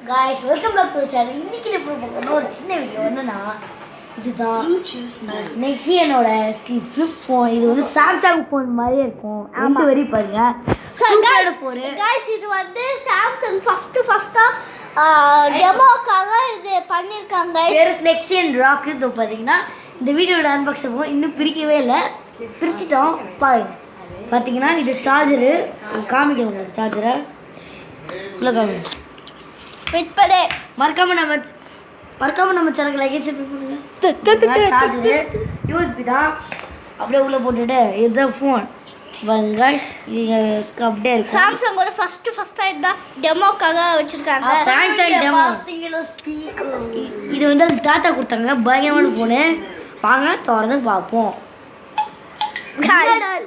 guys welcome back to channel இன்னைக்கு நம்ம பார்க்கணும் ஒரு சின்ன வீடியோ என்னன்னா இதுதான் நெக்ஸியனோட ஃபிளிப் ஃபோன் இது வந்து சாம்சங் ஃபோன் மாதிரியே இருக்கும் ரெண்டு வரி பாருங்க சூப்பரான ஃபோன் गाइस இது வந்து சாம்சங் ஃபர்ஸ்டா டெமோக்காக இது பண்ணிருக்காங்க பேர் நெக்ஸியன் ராக் இது பாத்தீங்கன்னா இந்த வீடியோட அன்பாக்ஸ் பண்ணுவோம் இன்னும் பிரிக்கவே இல்லை பிரிச்சிட்டோம் பாருங்க பாத்தீங்கன்னா இது சார்ஜரு காமிக்க உங்களுக்கு சார்ஜரை உள்ள காமிக்க வெயிட் பண்ணு மறக்காம நம்ம சேனலுக்கு லைக் பண்ணுங்க சார்ஜர் யூஎஸ்பி தான் அப்படியே உள்ள போட்டுட்டு இதுதான் ஃபோன் गाइस இது அப்படியே இருக்கு சாம்சங்கோட ஃபர்ஸ்டா இதுதான் டெமோக்காக வச்சிருக்காங்க சாம்சங் டெமோ பாத்தீங்களா ஸ்பீக்கர் இது வந்து டாடா கொடுத்தாங்க பயங்கரமான ஃபோன் வாங்க திறந்து பார்ப்போம்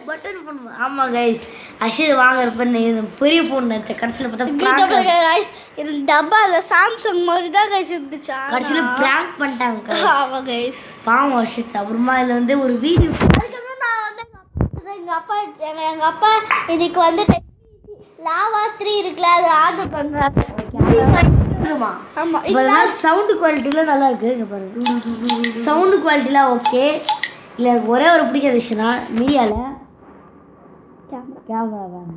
பட்டன் ஃபோன் ஆமா गाइस அஷித் வாங்குறப்ப இது பெரிய ஃபோன் நினைச்ச கடைசில பார்த்தா गाइस இது டப்பால சாம்சங் மாதிரி தான் गाइस இருந்துச்சு கடைசில பிராங்க் பண்ணிட்டாங்க ஆமா गाइस பாவம் அஷித் அப்புறமா இதுல வந்து ஒரு வீடியோ எங்க அப்பா இன்னைக்கு வந்து லாவா 3 இருக்குல அது ஆர்டர் பண்றாங்க ஆமா இதெல்லாம் சவுண்ட் குவாலிட்டில நல்லா இருக்கு இங்க பாருங்க சவுண்ட் குவாலிட்டில ஓகே இல்ல ஒரே ஒரு பிடிக்காத விஷயம்னா மீடியால கேமரா தான்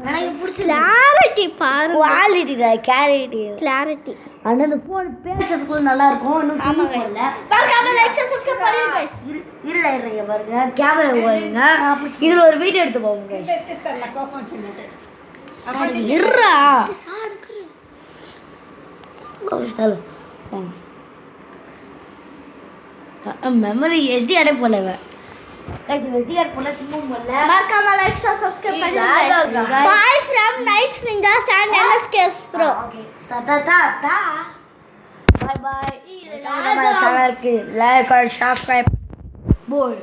எனக்கு பிடிச்ச கிளாரிட்டி பாரு கிளாரிட்டி ஆனா இந்த போன் பேசுறதுக்கு நல்லா இருக்கும் இன்னும் ஆமா இல்ல மறக்காம லைக் சப்ஸ்கிரைப் பண்ணுங்க गाइस இருடா இருங்க பாருங்க கேமரா பாருங்க இதுல ஒரு வீடியோ எடுத்து பாருங்க இருடா கோஸ்டல் மெமரி எஸ்டி அடை போலவே गाइस एसडी कार्ड போல சிம்மு போல மறக்காம லைக் சப்ஸ்கிரைப் பண்ணுங்க bye from Knights Ninjas and NSKs bro okay தா பை பை இது நம்ம சேனலுக்கு லைக் और सब्सक्राइब बोल